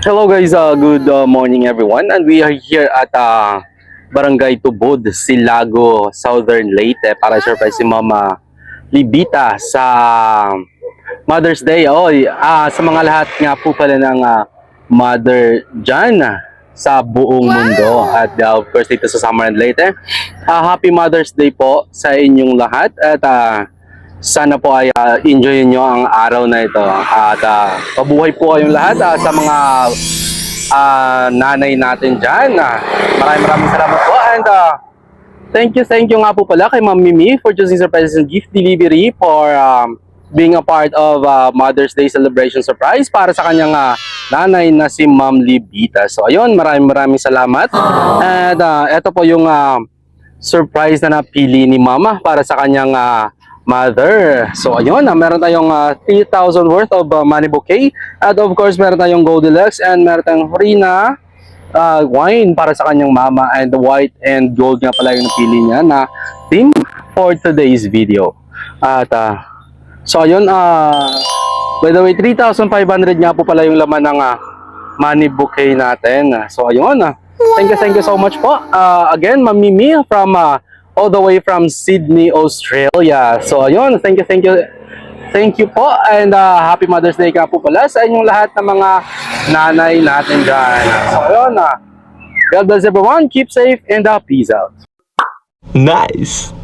Hello guys, good morning everyone, and we are here at Barangay Tubod, Silago, Southern Leyte para surprise si Mama Libita sa Mother's Day. Sa mga lahat nga po pala ng mother dyan sa buong mundo at of course dito sa Summerland Leyte. Happy Mother's Day po sa inyong lahat at sana po ay enjoy nyo ang araw na ito at pabuhay po kayong lahat sa mga nanay natin dyan. Maraming salamat po and thank you nga po pala kay Ma'am Mimi for choosing surprises and gift delivery for being a part of Mother's Day celebration surprise para sa kanyang nanay na si Ma'am Libita. So ayun, maraming salamat and ito po yung surprise na napili ni Mama para sa kanyang mother. So ayun, meron tayong 3,000 worth of money bouquet at of course meron tayong Goldilocks and meron tayong free na wine para sa kanyang mama and the white and gold nga pala yung napili niya na theme for today's video. At so ayun, by the way 3,500 nga po pala yung laman ng money bouquet natin. So ayun, thank you so much po. Again, Ma'am Mimi from all the way from Sydney, Australia. So ayun, thank you po and happy Mother's Day ka po pala sa inyong lahat ng mga nanay natin dyan. So ayun, God bless everyone, keep safe and peace out. Nice!